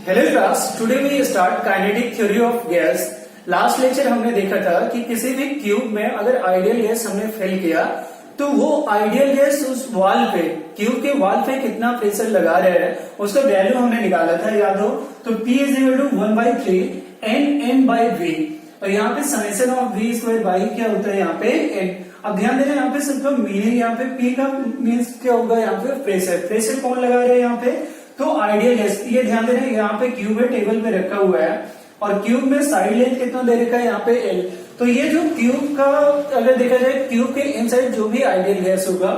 Hello class, today we start kinetic theory of gas. Last lecture हमने देखा था कि किसी भी क्यूब में अगर आइडियल गैस हमने फिल किया तो वो आइडियल गैस उस वॉल पे, क्यूब के वॉल पे कितना प्रेशर लगा रहा है उसका वैल्यू हमने निकाला था, याद हो तो P is equal to 1/3 N by V. और यहाँ पे summation of V square by क्या होता है यहाँ पे N। अब ध्यान देना यहाँ पे सबका मीनिंग, यहाँ पे P का मीन्स क्या होगा, यहाँ पे प्रेशर। प्रेशर कौन लगा रहा है यहाँ पे, तो आइडियल गैस। ये ध्यान देना यहाँ पे क्यूब है, टेबल पे रखा हुआ है और क्यूब में साइड लेंथ कितना दे रखा है यहाँ पे L। तो ये जो क्यूब का अगर देखा जाए, क्यूब के इनसाइड जो भी आइडियल गैस होगा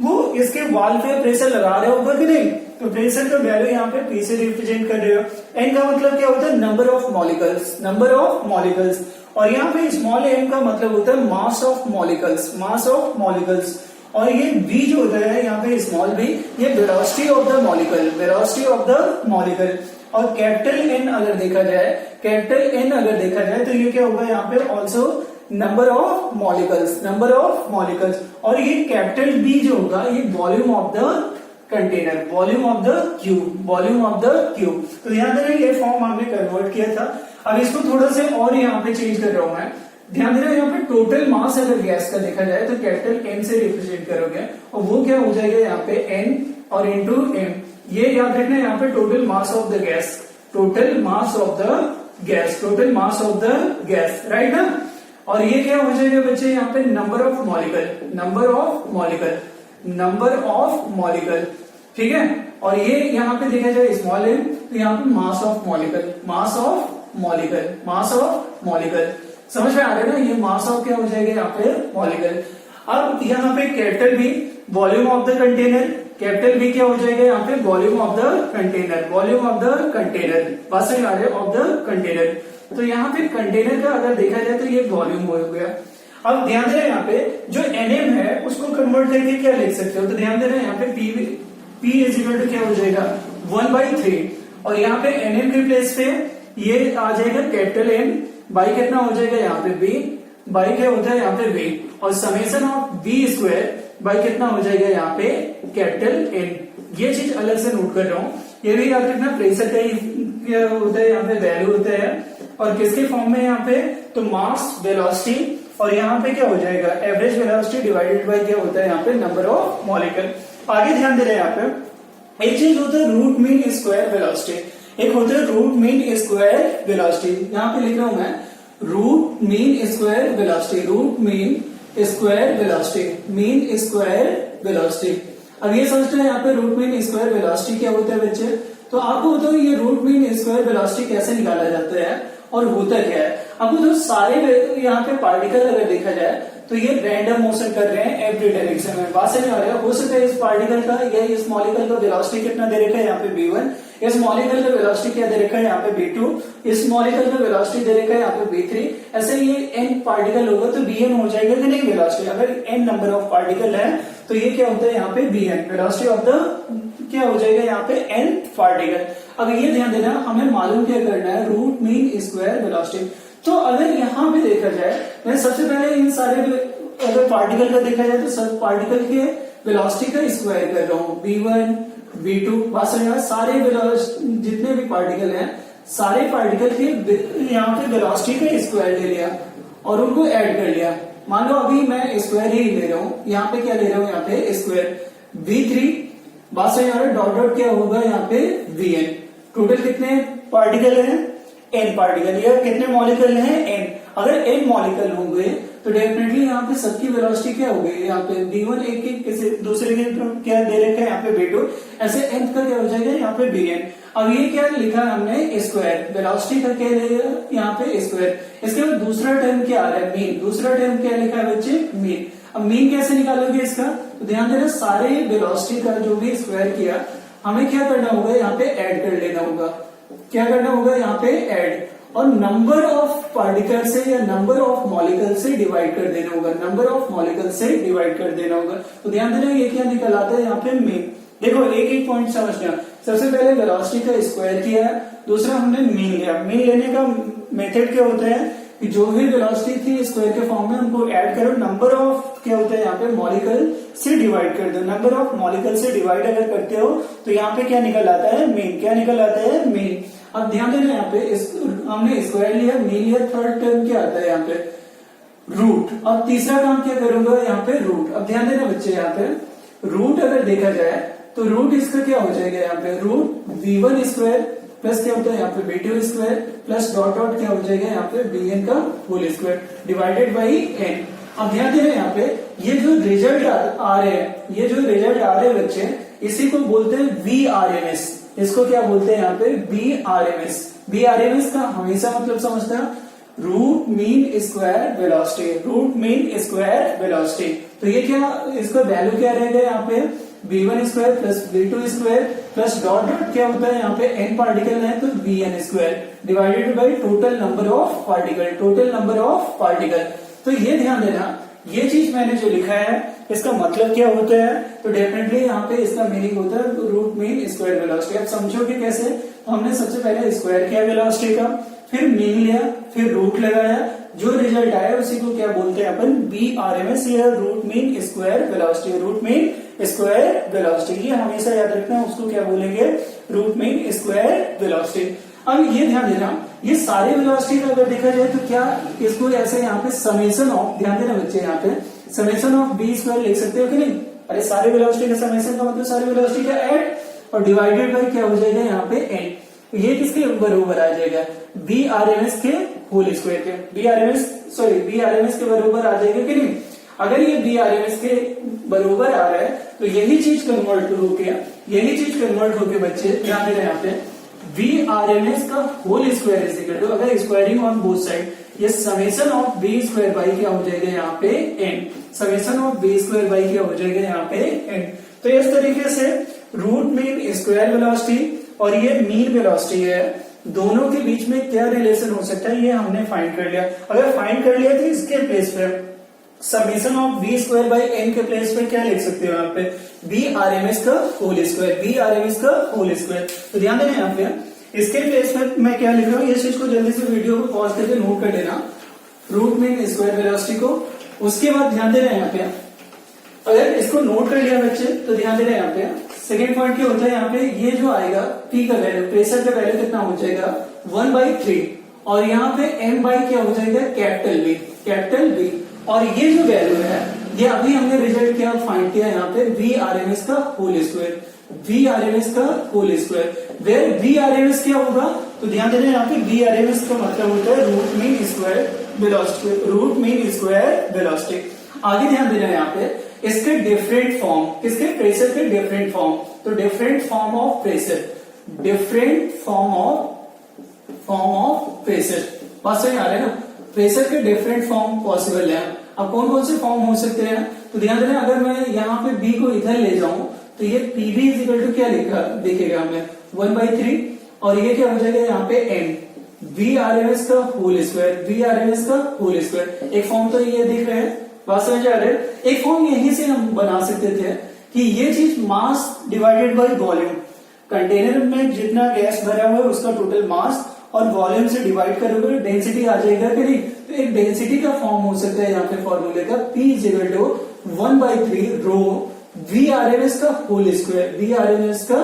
वो इसके वॉल पे प्रेशर लगा रहा होगा कि नहीं। तो प्रेशर का वैल्यू यहाँ पे P से रिप्रेजेंट कर रहे हो। N का मतलब क्या होता है, number of molecules, number of molecules. और यहाँ पे स्मॉल m का मतलब होता है mass of molecules, mass of molecules. और ये v जो होता है यहाँ पे स्मॉल v, ये velocity of the molecular, velocity of the molecular. और कैपिटल N अगर देखा जाए, कैपिटल N अगर देखा जाए तो ये क्या होगा यहाँ पे also number of molecules, number of molecules. और ये कैपिटल B जो होगा ये volume of the container, volume of the cube, volume of the cube. तो ध्यान देना ये फॉर्म हमने कन्वर्ट किया था। अब इसको थोड़ा से और यहाँ पे चेंज कर रहा हूं मैं। ध्यान देना यहाँ पे टोटल मास अगर गैस का देखा जाए तो कैपिटल M से रिप्रेजेंट करोगे और वो क्या हो जाएगा यहाँ पे N और इंटू M। ये याद रखना यहाँ पे total mass of the gas, total mass of the gas, total mass of the gas, right ना। और ये क्या हो जाएगा बच्चे यहाँ पे number of molecular, number of molecular, number of molecular, ठीक है। और ये यहाँ पे देखा जाए स्मॉल m, तो यहाँ पे mass of molecular, mass of molecular, mass of molecular. समझ में आ रहा है ना, ये मास ऑफ क्या हो जाएगा यहाँ पे मॉलिकल। अब यहाँ पे capital B volume of the container, capital B क्या हो जाएगा यहाँ पे volume of the container, volume of the container, बस आ रहा है ऑफ द कंटेनर। तो यहाँ पे कंटेनर का अगर देखा जाए तो ये वॉल्यूम हो गया। अब ध्यान देना यहाँ पे जो Nm है उसको कन्वर्ट करके क्या लिख सकते हो, तो ध्यान देना यहाँ पे P इज इक्वल टू क्या हो जाएगा 1/3 और यहाँ पे Nm के प्लेस पे ये आ जाएगा कैपिटल M बाई कितना हो जाएगा यहाँ पे B, बाई क्या होता है यहाँ पे V और summation of V square by कितना हो जाएगा यहाँ पे कैपिटल N। ये चीज अलग से नोट कर रहा हूँ, ये भी याद रखना प्रेशर का ही क्या होता है यहाँ पे वैल्यू होता है और किसके फॉर्म में यहाँ पे, तो मास, वेलोसिटी और यहाँ पे क्या हो जाएगा एवरेज वेलोसिटी डिवाइडेड बाई क्या होता है यहाँ पे नंबर ऑफ मॉलिकल। आगे ध्यान दे रहे हैं यहाँ पे एक चीज होता है रूट मीन स्क्वायर वेलोसिटी, एक होता है रूट मीन स्क्वायर वेलोसिटी। यहाँ पे लिख रहा हूं मैं root mean square velocity, root mean square velocity, mean square velocity. अब ये समझते हैं यहाँ पे रूट मीन स्क्वायर वेलोसिटी क्या होता है बच्चे, तो आपको बताओ ये रूट मीन स्क्वायर वेलोसिटी कैसे निकाला जाता है और होता क्या है। अब तो सारे यहाँ पे पार्टिकल अगर देखा जाए तो ये रैंडम मोशन कर रहे हैं एवरी डायरेक्शन में, बात समझ आ रहा है। हो सकता है इस पार्टिकल का या इस मॉलिक्यूल का वेलोसिटी कितना दे रखा है यहाँ पे V1, इस मॉलिक्यूल का वेलोसिटी क्या दे रखा है यहाँ पे V2, इस मॉलिक्यूल का वेलोसिटी दे रखा है यहाँ पे V3। ऐसे ये n पार्टिकल होगा तो Vn हो जाएगा कि नहीं वेलोसिटी। अगर n नंबर ऑफ पार्टिकल है तो ये क्या होता है यहाँ पे Vn, वेलोसिटी ऑफ द क्या हो जाएगा यहाँ पे n पार्टिकल। अब ये ध्यान देना हमें मालूम क्या करना है, रूट मीन स्क्वायर वेलोसिटी। तो अगर यहाँ पे देखा जाए, मैं सबसे पहले इन सारे अगर पार्टिकल का देखा जाए तो सब पार्टिकल के वेलोसिटी का स्क्वायर कर रहा हूँ, V1 V2 बात समझ, सारे जितने भी पार्टिकल हैं सारे पार्टिकल के यहाँ पे वेलोसिटी का स्क्वायर ले लिया और उनको ऐड कर लिया। मान लो अभी मैं स्क्वायर ही ले रहा हूँ, यहाँ पे क्या ले रहा हूँ यहाँ पे स्क्वायर V3 बात समझ आ रहा है, डॉट डॉट क्या होगा यहाँ पे Vn। टोटल कितने पार्टिकल हैं, n पार्टिकल, या कितने मॉलिक्यूल हैं n। अगर n मॉलिक्यूल होंगे तो डेफिनेटली यहाँ पे सबकी वेलोसिटी क्या होगी, यहाँ पे V1 एक एक किसी दूसरे के क्या दे रखा है यहाँ पे V2, ऐसे nth का क्या हो जाएगा यहाँ पे Vn। अब ये क्या लिखा है हमने स्क्वायर, वेलोसिटी का क्या लेगा यहाँ पे स्क्वायर। इसके बाद दूसरा टर्म क्या आ रहा है मीन, दूसरा टर्म क्या लिखा है बच्चे मीन। अब मीन कैसे निकालोगे इसका, तो ध्यान देना सारे वेलोसिटी का जो भी स्क्वायर किया हमें क्या करना होगा यहाँ पे ऐड कर लेना होगा, क्या करना होगा यहाँ पे ऐड और नंबर ऑफ पार्टिकल से या नंबर ऑफ मॉलिक्यूल से डिवाइड कर देना होगा, नंबर ऑफ मॉलिक्यूल से डिवाइड कर देना होगा। तो ध्यान देना ये क्या निकल आता है यहाँ पे मीन। देखो एक एक पॉइंट समझना, सबसे पहले वेलोसिटी का स्क्वायर किया है, दूसरा हमने मीन लिया। मीन लेने का मेथड क्या होता है कि जो भी वेलोसिटी थी स्क्वायर के फॉर्म में उनको ऐड करो, नंबर ऑफ क्या होता है यहाँ पे मॉलिक्यूल से डिवाइड कर दो। नंबर ऑफ मॉलिक्यूल से डिवाइड अगर करते हो तो यहाँ पे क्या निकल आता है मीन, क्या निकल आता है मीन। अब ध्यान देना यहाँ पे हमने स्क्वायर लिया, मीन लिया, थर्ड टर्म क्या आता है यहाँ पे रूट, अब तीसरा काम क्या करूंगा यहाँ पे रूट। अब ध्यान देना बच्चे यहाँ पे रूट अगर देखा जाए तो रूट इसका क्या हो जाएगा यहाँ पे रूट v1 स्क्वायर प्लस क्या होता है यहाँ पे b2 square plus dot dot क्या हो जाएगा यहाँ पे bn का whole square divided by n। अब ध्यान देना यहाँ पे ये जो रिजल्ट आ रहे हैं, ये जो रिजल्ट आ रहे हैं बच्चे, इसी को बोलते हैं VRMS। इसको क्या बोलते हैं यहाँ पे VRMS। VRMS का हमेशा मतलब समझता है root mean square velocity, root mean square velocity. तो ये क्या, इसका वैल्यू क्या रहेगा यहाँ पे v1 square plus v2 square plus dot dot क्या होता है यहाँ पे n पार्टिकल है तो vn square divided by total number of particle, total number of particle. तो ये ध्यान देना, ये चीज मैंने जो लिखा है इसका मतलब क्या होता है, तो डेफिनेटली यहाँ पे इसका मीनिंग होता है रूट मीन स्क्वायर वेलोसिटी। अब समझोगे कैसे, तो हमने सबसे पहले स्क्वायर किया वेलोसिटी का, फिर मीन लिया, फिर रूट लगाया, जो रिजल्ट आया उसी को क्या बोलते हैं अपन VRMS या root mean square velocity, root mean square velocity. ये हमेशा याद रखना, उसको क्या बोलेंगे रूट मीन स्क्वायर वेलोसिटी। अब ये ध्यान देना, ये सारे वेलोसिटी का अगर देखा जाए तो क्या इसको ऐसे यहाँ पे समेशन ऑफ, ध्यान देना बच्चे यहाँ पे समेशन ऑफ बी स्क्वायर लिख सकते हो कि नहीं। अरे सारे वेलोसिटी का समेशन का मतलब सारे वेलोसिटी का ऐड और डिवाइडेड बाई क्या हो जाएगा यहाँ पे एन। ये किसके बराबर आ जाएगा VRMS के होल स्क्वायर के, VRMS के बराबर आ जाएगा कि नहीं। अगर ये VRMS के बराबर आ रहा है तो यही चीज कन्वर्ट होके, यही चीज कन्वर्ट होके बच्चे ध्यान देना यहाँ पे VRMS का whole square is equal to, अगर स्क्वायरिंग ऑन बोथ साइड, ये summation of V square by क्या हो जाएगा यहाँ पे N, summation of V square by क्या हो जाएगा यहाँ पे एन। तो इस तरीके से रूट मीन स्क्वायर वेलोसिटी और ये मीन वेलोसिटी है, दोनों के बीच में क्या रिलेशन हो सकता है ये हमने फाइंड कर लिया। अगर फाइंड कर लिया तो इसके प्लेस पर summation of V square by N के प्लेस पे क्या लिख सकते हो यहाँ पे VRMS का होल स्क्वायर, VRMS का होल स्क्वायर। तो ध्यान देना यहाँ पे इसके प्लेस पे मैं क्या लिख रहा हूँ, ये चीज को जल्दी से वीडियो को पॉज करके नोट कर लेना, रूट मीन स्क्वायर वेलोसिटी को। उसके बाद ध्यान देना यहाँ पे, अगर इसको नोट कर लिया बच्चे तो ध्यान देना यहाँ पे सेकेंड पॉइंट क्या होता है यहाँ पे, ये जो आएगा P का वैल्यू, प्रेशर का वैल्यू कितना हो जाएगा 1/3 और यहाँ पे M बाई क्या हो जाएगा कैपिटल B। और ये जो वैल्यू है ये अभी हमने रिजल्ट क्या फाइंड किया यहाँ पे VRMS का होल स्क्वायर, VRMS का होल स्क्वायर। वेयर VRMS क्या होगा, तो ध्यान देना यहाँ पे VRMS का मतलब होता है root mean square velocity, root mean square velocity. आगे ध्यान देना यहाँ पे इसके डिफरेंट फॉर्म, किसके प्रेशर के डिफरेंट फॉर्म, तो different form of pressure, different form of pressure. बात समझ आ रहा है ना, प्रेशर के डिफरेंट फॉर्म पॉसिबल है। अब कौन कौन से फॉर्म हो सकते हैं, तो ध्यान देना, अगर मैं यहाँ पे B को इधर ले जाऊं तो ये PV इज इक्वल टू क्या दिखेगा हमें 1/3 और ये क्या हो जाएगा यहाँ पे M VRMS का होल स्क्वायर, VRMS का होल स्क्वायर। एक फॉर्म तो ये दिख रहे हैं, बात समझ आ रहे हैं। एक फॉर्म यहीं से हम बना सकते थे कि ये चीज mass divided by volume, container में जितना गैस भरा हुआ है उसका टोटल मास और वॉल्यूम से डिवाइड करोगे डेंसिटी आ जाएगा कि नहीं। तो एक डेंसिटी का फॉर्म हो सकता है यहाँ पे फॉर्मूले का P is equal to 1/3 rho VRMS का होल स्क्वायर, VRMS का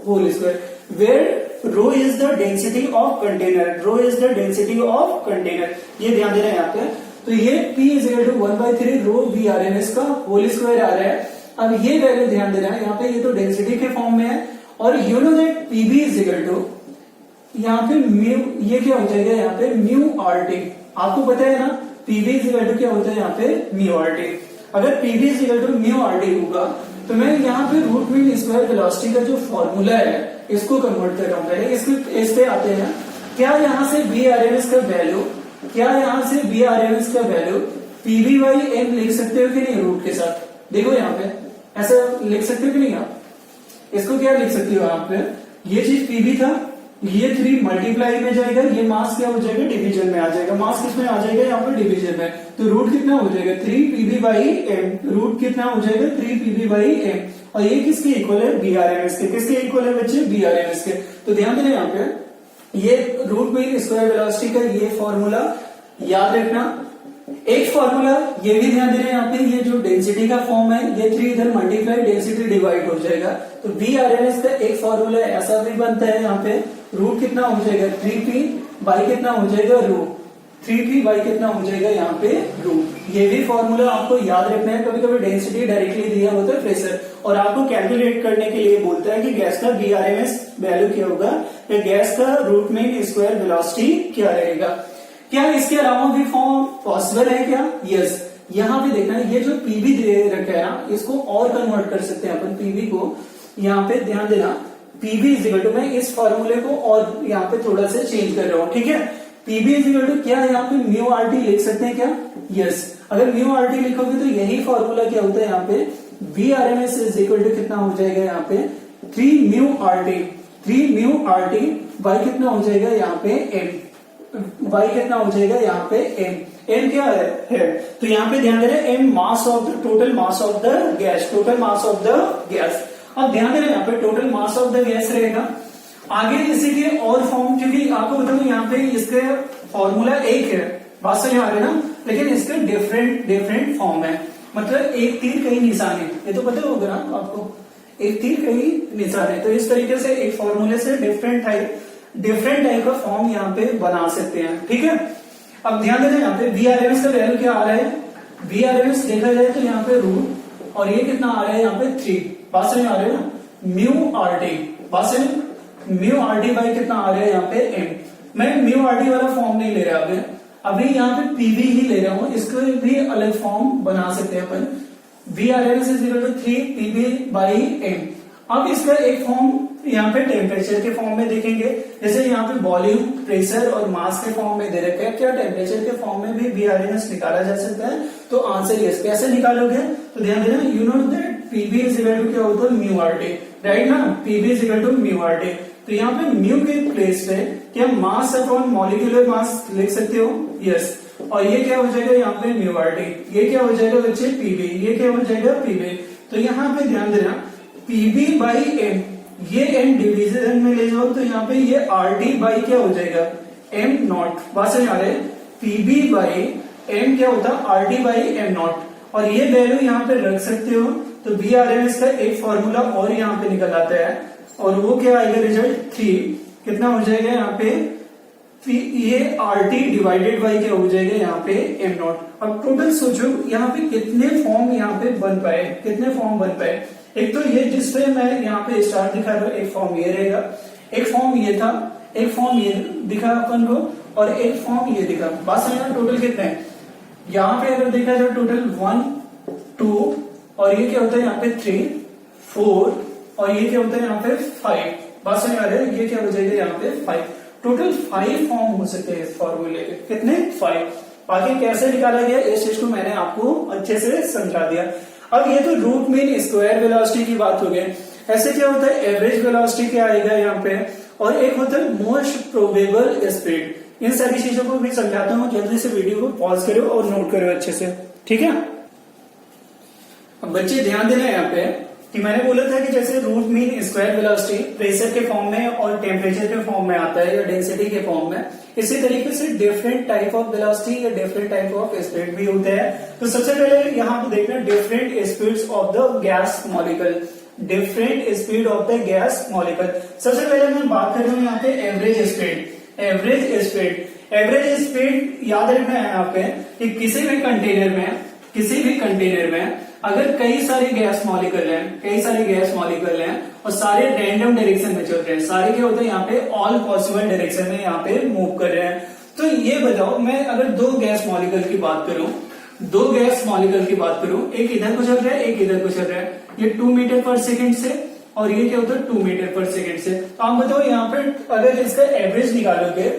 whole square, where rho is the density of container, rho is the density of container. ये ध्यान देना है यहाँ पे। तो ये P is equal to 1/3 rho VRMS का होल स्क्वायर आ रहा है। अब ये वैल्यू ध्यान देना है यहाँ पे, ये तो डेंसिटी के फॉर्म में है और you know that PV is equal to यहाँ पे म्यू, ये क्या हो जाएगा यहाँ पे म्यू RT। आपको पता है ना PV इज इक्वल टू क्या होता है यहाँ पे म्यू RT। अगर PV is equal to mu RT होगा तो मैं यहाँ पे रूट मीन स्क्वायर वेलोसिटी का जो फॉर्मूला है इसको कन्वर्ट कर रहा हूँ। पहले इस पे आते हैं, क्या यहाँ से VRMS का वैल्यू, क्या यहाँ से VRMS का वैल्यू PV बाई M लिख सकते हो कि नहीं रूट के साथ। देखो यहाँ पे ऐसा लिख सकते हो कि नहीं, आप इसको क्या लिख सकते हो यहाँ पे, ये चीज PV था, ये 3 मल्टीप्लाई में जाएगा, ये मास क्या हो जाएगा डिवीजन में आ जाएगा, मास किसमें आ जाएगा यहाँ पर डिवीजन में। तो रूट कितना हो जाएगा 3PV बाई M, रूट कितना हो जाएगा 3PV बाई M। और ये किसके इक्वल है VRMS के, किसके इक्वल है बच्चे VRMS के। तो ध्यान देना यहाँ पे ये रूट मीन स्क्वायर वेलोसिटी का ये फॉर्मूला याद रखना, एक फॉर्मूला ये भी ध्यान दे रहे हैं यहाँ पे, ये जो डेंसिटी का फॉर्म है ये 3 इधर मल्टीप्लाई डेंसिटी डिवाइड हो जाएगा, तो वी आर एम एस का एक फॉर्मूला ऐसा भी बनता है यहाँ पे, रूट कितना हो जाएगा 3p बाई कितना हो जाएगा रूट 3p बाई कितना हो जाएगा यहाँ पे रूट। ये भी फॉर्मूला आपको याद रखना है, कभी कभी डेंसिटी डायरेक्टली दिया होता है प्रेशर और आपको कैलकुलेट करने के लिए बोलता है कि गैस का VRMS वैल्यू क्या होगा या गैस का रूट मीन स्क्वायर वेलोसिटी क्या रहेगा। क्या इसके अलावा भी फॉर्म पॉसिबल है क्या? यस, यहाँ पे देखना ये जो पीवी दे रखा है ना, इसको और कन्वर्ट कर सकते हैं अपन पीवी को, यहाँ पे ध्यान देना पीवी इज इक्वल टू, मैं इस फॉर्मूले को और यहाँ पे थोड़ा सा चेंज कर रहा हूँ, ठीक है। पीवी इज इक्वल टू क्या यहाँ पे म्यू आर टी लिख सकते हैं क्या? यस, अगर म्यू आर टी लिखोगे तो यही फॉर्मूला क्या होता है यहाँ पे, V R M S is equal to कितना हो जाएगा यहाँ पे 3 म्यू आर टी बाई कितना हो जाएगा यहाँ पे एम, बाई कितना हो जाएगा यहाँ पे एम क्या है तो यहाँ पे ध्यान दे रहे M mass of the total mass of the gas, total mass of the gas. अब ध्यान दे रहे यहाँ पे total mass of the gas रहेगा। आगे इसी के और फॉर्म, क्योंकि आपको बताऊं यहाँ पे इसके फॉर्मूला एक है, बात समझ आ रही है ना, लेकिन इसके डिफरेंट फॉर्म है, मतलब एक तीर कई निशान है, ये तो पता होगा ना आपको, एक तीर कई निशान है। तो इस तरीके से एक फॉर्मूले से डिफरेंट टाइप का फॉर्म यहाँ पे बना सकते हैं, ठीक है। अब ध्यान देना यहाँ पे VRMS का वैल्यू क्या आ रहा है, VRMS देखा जाए तो यहाँ पे रूट और ये कितना आ रहा है यहाँ पे 3, बात समझ आ रही है ना, म्यू आर टी, बात समझ, म्यू आर टी बाई कितना आ रहा है यहाँ पे एम। मैं म्यू आर टी वाला फॉर्म नहीं ले रहा अभी यहाँ पे पीवी ही ले रहा हूँ, इसको भी अलग फॉर्म बना सकते हैं अपन, VRMS is equal to 3 PV by M. अब इसका एक फॉर्म यहाँ पे टेम्परेचर के फॉर्म में देखेंगे, जैसे यहाँ पे वॉल्यूम, प्रेशर और मास के फॉर्म में दे रखा है, क्या टेम्परेचर के फॉर्म में भी VRMS निकाला जा सकता है? तो आंसर यस। कैसे निकालोगे? तो ध्यान देना, you know that PV is equal to क्या होता है म्यू आर टी, राइट ना, PV is equal to mu R T. तो यहाँ पे म्यू के प्लेस पे क्या मास अपॉन मॉलिक्यूलर मास लिख सकते हो? यस, और ये क्या हो जाएगा यहाँ पे म्यू आर टी, ये क्या हो जाएगा बच्चे पीवी, ये क्या हो जाएगा पीवी। तो यहाँ पे ध्यान देना पीवी बाई एम, ये एम डिवीजन में ले जाओ तो यहाँ पे ये आर टी बाई क्या हो जाएगा एम नॉट, बात समझ आ रहे, पीवी बाई एम क्या होता है R T by am not, और ये वैल्यू यहाँ पे रख सकते हो। तो VRMS का एक फॉर्मूला और यहाँ पे निकल आता है और वो क्या आएगा रिजल्ट 3, कितना हो जाएगा यहाँ पे ये आर टी डिवाइडेड बाई क्या हो जाएगा यहाँ पे एम नॉट। अब टोटल सोचो यहाँ पे कितने फॉर्म यहाँ पे बन पाए, कितने फॉर्म बन पाए। एक तो ये जिसपे मैं यहाँ पे स्टार दिखा रहा हूँ, एक फॉर्म ये रहेगा, एक फॉर्म ये था, एक फॉर्म ये दिखा अपन को और एक फॉर्म ये दिखा, बात समझना। टोटल कितने हैं यहाँ पे अगर देखा जाए टोटल 1 2 और ये क्या होता है यहाँ पे 3 4 और ये क्या होता है यहाँ पे 5, बात समझ आ रही है, ये क्या हो जाएगा यहाँ पे 5। टोटल 5 फॉर्म हो सकते हैं इस फॉर्मूले के, कितने 5। आगे कैसे निकाला गया इस चीज को मैंने आपको अच्छे से समझा दिया। अब ये तो रूट मीन स्क्वायर वेलोसिटी की बात हो गई, ऐसे क्या होता है एवरेज वेलोसिटी क्या आएगा यहाँ पे, और एक होता है मोस्ट प्रोबेबल स्पीड। इन सारी चीजों को भी समझाता हूँ, जल्दी से वीडियो को पॉज करो और नोट करो अच्छे से, ठीक है। अब बच्चे ध्यान देना यहाँ पे कि मैंने बोला था कि जैसे root mean square velocity pressure के फॉर्म में और टेम्परेचर के फॉर्म में आता है या डेंसिटी के फॉर्म में, इसी तरीके से डिफरेंट टाइप ऑफ वेलोसिटी या डिफरेंट टाइप ऑफ स्पीड भी होते हैं। तो सबसे पहले यहाँ पे देखना different speeds of the gas molecule, different speed of the gas molecule. सबसे पहले मैं बात कर रहा हूँ यहाँ पे एवरेज स्पीड। एवरेज स्पीड याद रखना है यहाँ पे कि किसी भी कंटेनर में अगर कई सारे गैस मॉलिक्यूल हैं और सारे रैंडम डायरेक्शन में चल रहे हैं, सारे क्या होते हैं यहाँ पे ऑल पॉसिबल डायरेक्शन में यहाँ पे मूव कर रहे हैं। तो ये बताओ मैं अगर दो गैस मॉलिक्यूल की बात करूं, एक इधर को चल रहा है एक इधर को चल रहा है, ये 2 मीटर पर सेकेंड से और ये क्या होता है 2 मीटर पर सेकेंड से। तो आप बताओ यहाँ पे अगर इसका एवरेज निकालोगे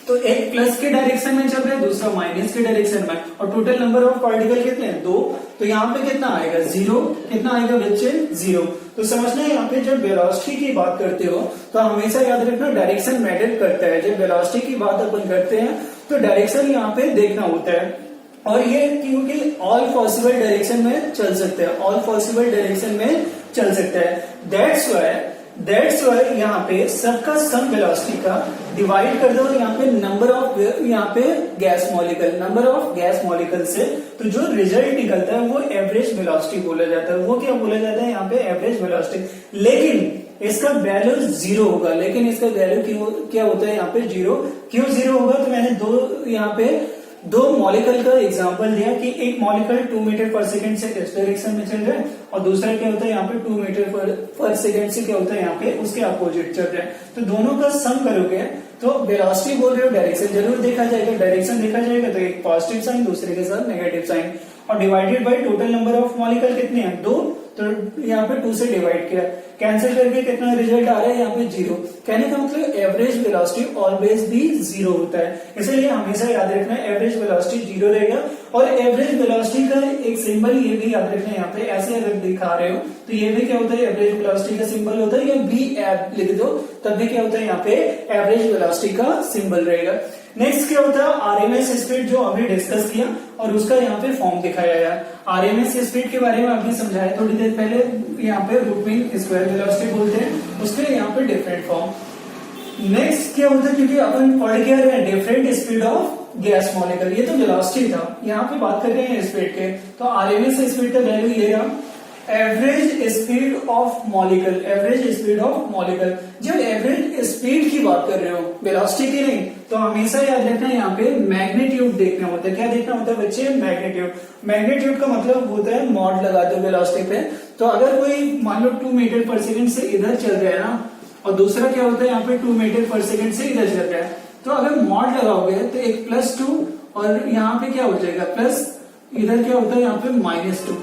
तो एक प्लस के डायरेक्शन में चल रहा है, दूसरा माइनस के डायरेक्शन में, और टोटल नंबर ऑफ पार्टिकल कितने हैं 2। तो यहाँ पे कितना आएगा 0, कितना आएगा बच्चे 0। तो समझना है यहाँ पे जब वेलोसिटी की बात करते हो तो हमेशा याद रखना डायरेक्शन मैटर करता है। जब वेलोसिटी की बात अपन करते हैं तो डायरेक्शन यहाँ पे देखना होता है, और ये क्योंकि ऑल पॉसिबल डायरेक्शन में चल सकते हैं, दैट्स व्हाई दैट्स वाई यहाँ पे सबका सम वेलोसिटी का डिवाइड कर दो यहाँ पे नंबर ऑफ यहाँ पे gas molecule, number of gas molecule से, तो जो रिजल्ट निकलता है वो एवरेज वेलोसिटी बोला जाता है। वो क्या बोला जाता है यहाँ पे? Average velocity. लेकिन इसका वैल्यू 0 होगा, लेकिन इसका वैल्यू क्या होता है यहाँ पे? 0। क्यों 0 होगा? तो मैंने यहाँ पे दो मॉलिक्यूल का एग्जांपल दिया कि एक मॉलिक्यूल 2 मीटर पर सेकंड से इस डायरेक्शन में चल रहा है और दूसरा क्या होता है यहाँ पे 2 मीटर पर सेकंड से क्या होता है यहाँ पे उसके अपोजिट चल रहा है। तो दोनों का सम करोगे तो वेलोसिटी बोल रहे हो, डायरेक्शन जरूर देखा जाएगा, डायरेक्शन देखा जाएगा तो एक पॉजिटिव साइन दूसरे के साथ नेगेटिव साइन, और divided by total number of molecule कितने हैं? 2, तो यहाँ पे 2 से डिवाइड किया, कैंसिल करके कितना रिजल्ट आ रहा है यहाँ पे? 0। कहने का मतलब एवरेज वेलोसिटी ऑलवेज भी 0 होता है, इसलिए हमेशा याद रखना है एवरेज वेलोसिटी 0 रहेगा। और एवरेज वेलोसिटी का एक सिंबल ये भी याद रखना है, यहाँ पे ऐसे अगर दिखा रहे हो तो ये भी क्या होता है? एवरेज वेलोसिटी का सिंबल होता है, या बी एफ लिख दो तब भी क्या होता है यहाँ पे? एवरेज वेलोसिटी का सिंबल रहेगा। नेक्स्ट क्या होता है? आरएमएस स्पीड, जो अभी डिस्कस किया और उसका यहाँ पे फॉर्म दिखाया है। आरएमएस स्पीड के बारे में आपने समझाया थोड़ी देर पहले, यहाँ पे रूट मीन स्क्वायर वेलोसिटी बोलते हैं, उसके यहाँ पे डिफरेंट फॉर्म। नेक्स्ट क्या होता है? क्योंकि अपन पढ़ के आ रहे हैं different speed of gas molecule, ये तो वेलोसिटी था, यहाँ पे बात कर रहे हैं स्पीड के, तो आरएमएस स्पीड का वैल्यू ये रहा average speed of molecule. Average speed of molecule, जब एवरेज स्पीड की बात कर रहे हो वेलोसिटी की नहीं, तो हमेशा याद रखना है यहाँ पे मैग्नीट्यूड देखना होता है। क्या देखना होता है बच्चे? मैग्नीट्यूड। मैग्नीट्यूड का मतलब होता है मॉड लगा दो वेलोसिटी पे, तो अगर कोई मान लो 2 मीटर पर सेकंड से इधर चल रहा है ना, और दूसरा क्या होता है यहाँ पे 2 मीटर पर सेकंड से इधर चल रहा है, तो अगर मॉड लगाओगे तो एक +2 और यहाँ पे क्या हो जाएगा प्लस, इधर क्या होता है यहाँ पे -2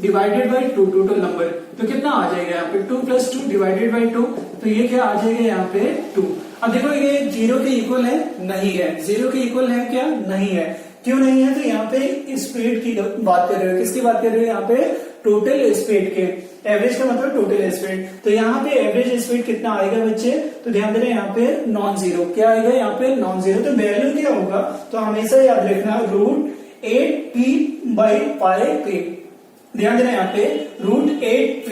डिवाइडेड बाई 2 टोटल नंबर, तो कितना आ जाएगा यहाँ पे? 2 + 2 डिवाइडेड बाई 2, तो ये क्या आ जाएगा यहाँ पे 2। अब देखो ये 0 के इक्वल है? नहीं है। 0 के इक्वल है क्या? नहीं है। क्यों नहीं है? तो यहाँ पे स्पीड की बात कर रहे हो। किसकी बात कर रहे हो यहाँ पे? टोटल स्पीड के। एवरेज का मतलब टोटल स्पीड, तो यहाँ पे एवरेज स्पीड कितना आएगा बच्चे? तो ध्यान देना यहाँ पे नॉन जीरो। क्या आएगा यहाँ पे? Non zero. तो वैल्यू क्या होगा? तो हमेशा याद रखना √8p/πp। ध्यान देना यहाँ पे √8p,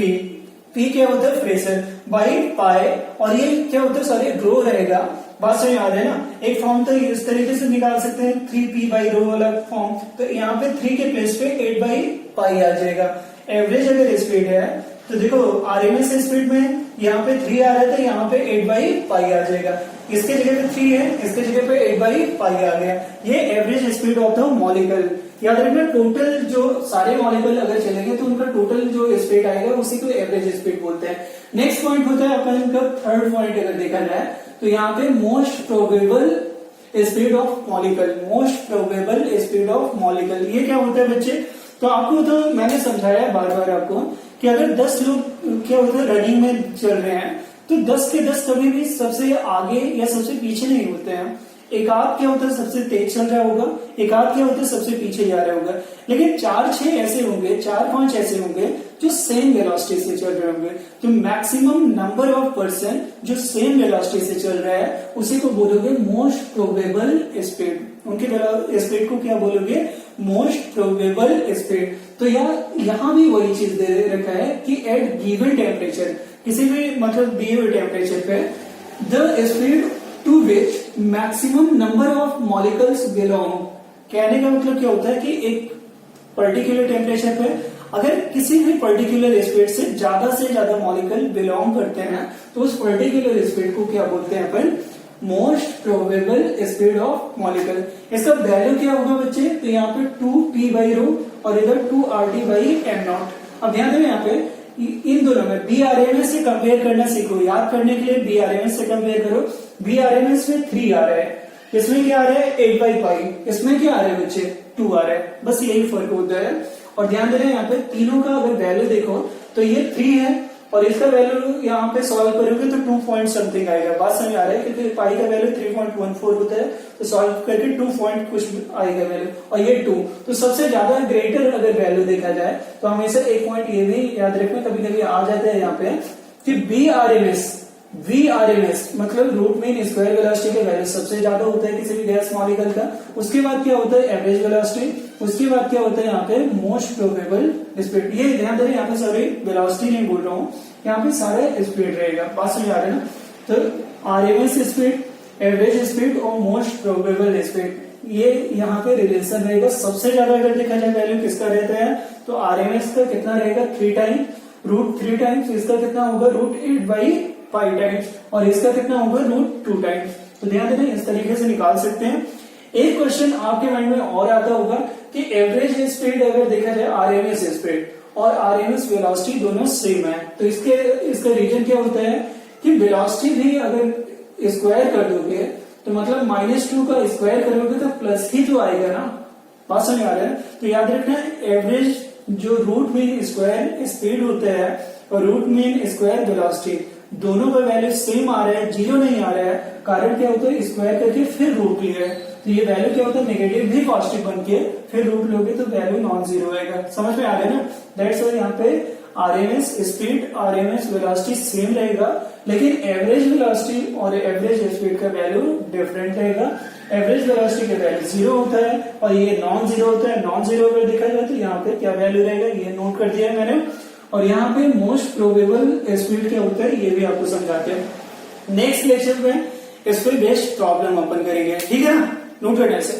p क्या होता है? प्रेशर, बाई पाई, और ये क्या होता है? सॉरी रो रहेगा। बात समझ आ रहा है ना? एक फॉर्म तो इस तरीके से निकाल सकते हैं 3p/रो वाला फॉर्म, तो यहाँ पे 3 के प्लेस पे 8/पाई आ जाएगा। एवरेज अगर स्पीड है तो देखो आरएमएस स्पीड में यहाँ पे 3 आ रहा था, यहाँ पे 8/पाई आ जाएगा। इसके जगह पे 3 है, इसके जगह पे 8/पाई आ गया। ये average speed of the molecule. याद रखना टोटल जो सारे मॉलिक्यूल अगर चलेंगे तो उनका टोटल जो स्पीड आएगा उसी को एवरेज स्पीड बोलते हैं। नेक्स्ट पॉइंट होता है अपन का थर्ड पॉइंट अगर देखा जाए तो यहाँ पे most probable speed of molecule. Most probable speed of molecule ये क्या होता है बच्चे? तो आपको तो मैंने समझाया है बार बार आपको कि अगर 10 लोग क्या होता है रनिंग में चल रहे हैं तो 10 के 10 कभी भी सबसे आगे या सबसे पीछे नहीं होते हैं। एक आध क्या होता है सबसे तेज चल रहा होगा, एक आध क्या होता है सबसे पीछे जा रहा होगा, लेकिन 4-6 ऐसे होंगे, 4-5 ऐसे होंगे जो सेम वेलोसिटी से चल रहे होंगे। तो मैक्सिमम नंबर ऑफ पर्सन जो सेम वेलोसिटी से चल रहा है उसी को बोलोगे मोस्ट प्रोबेबल स्पीड। उनके स्पीड को क्या बोलोगे? Most probable speed. तो यहाँ भी वही चीज दे रखा है कि एट गिवन टेम्परेचर, किसी भी मतलब दिए हुए टेम्परेचर पे the speed to which maximum number of molecules belong. कहने का मतलब क्या होता है कि एक पर्टिकुलर टेम्परेचर पे अगर किसी भी पर्टिकुलर स्पीड से ज्यादा मॉलिक्यूल बिलोंग करते हैं तो उस पर्टिकुलर स्पीड को क्या बोलते हैं अपन? Most probable speed of molecule. इसका वैल्यू क्या होगा बच्चे? तो यहाँ पे 2p/रो और इधर 2RT/m0। अब ध्यान देना यहाँ पे इन दोनों में BRMS से कंपेयर करना सीखो। याद करने के लिए BRMS से कंपेयर करो। BRMS में 3 आ रहा है, इसमें क्या आ रहा है? 8/पाई। इसमें क्या आ रहा है बच्चे? 2 आ रहा है। बस यही फर्क होता है। और ध्यान दे रहे हैं यहाँ पे तीनों का अगर वैल्यू देखो तो ये 3 है और इसका वैल्यू यहाँ पे सॉल्व करोगे तो 2 पॉइंट समथिंग आएगा। बात समझ आ रहा है? क्योंकि पाई का वैल्यू 3.14 होता है तो सॉल्व करके 2 पॉइंट कुछ आएगा वैल्यू, और ये 2। तो सबसे ज्यादा ग्रेटर अगर वैल्यू देखा जाए तो हमेशा एक पॉइंट ये भी याद रखना, कभी कभी आ जाता है यहाँ पे कि BRMS VRMS मतलब रूट मीन स्क्वायर वेलोसिटी का वैल्यू सबसे ज्यादा होता है किसी भी गैस मॉलिक्यूल का। उसके बाद क्या होता है एवरेज वेलोसिटी, उसके बाद क्या होता है यहाँ पे मोस्ट प्रोबेबल स्पीड। ये ध्यान दे रहे यहाँ पे सॉरी वेलोसिटी नहीं बोल रहा हूँ, यहाँ पे सारे स्पीड रहेगा, बात समझ आ रहे ना। तो RMS स्पीड, एवरेज स्पीड और मोस्ट प्रोबेबल स्पीड, ये यहाँ पे रिलेशन रहेगा। सबसे ज्यादा अगर देखा जाए वैल्यू किसका रहता है तो RMS का कितना रहेगा 3 टाइम √3 टाइम्स, इसका कितना होगा √8/5 टाइम्स और इसका कितना होगा √2 टाइम्स। तो ध्यान देना इस तरीके से निकाल सकते हैं। एक क्वेश्चन आपके माइंड में और आता होगा कि एवरेज स्पीड अगर देखा जाए RMS स्पीड और RMS वेलोसिटी दोनों सेम है, तो इसका रीजन क्या होता है कि वेलोसिटी भी अगर स्क्वायर कर दोगे तो मतलब -2 का स्क्वायर करोगे तो प्लस ही तो आएगा ना, बात समझ आ रहा है। तो याद रखना एवरेज जो रूट मीन स्क्वायर स्पीड होता है और रूट मीन स्क्वायर वेलोसिटी दोनों का वैल्यू सेम आ रहा है, जीरो नहीं आ रहा है। कारण क्या होता है स्क्वायर करके फिर रूट लिया है, तो ये वैल्यू क्या होता है नेगेटिव भी पॉजिटिव बन के फिर रूट लोगे तो वैल्यू नॉन जीरो आएगा। समझ में आ रहा है ना। दैट्स व्हाई यहाँ पे RMS speed RMS velocity same रहेगा, लेकिन एवरेज वेलोसिटी और एवरेज स्पीड का वैल्यू डिफरेंट रहेगा। एवरेज वेलोसिटी का वैल्यू 0 होता है और ये नॉन जीरो होता है। नॉन जीरो अगर देखा जाए तो यहाँ पे क्या वैल्यू रहेगा ये नोट कर दिया है मैंने। और यहाँ पे मोस्ट प्रोबेबल स्पीड क्या होता है ये भी आपको समझाते हैं। नेक्स्ट लेक्चर में इस पर बेस्ड प्रॉब्लम अपन करेंगे, ठीक है ना, नोट करने से।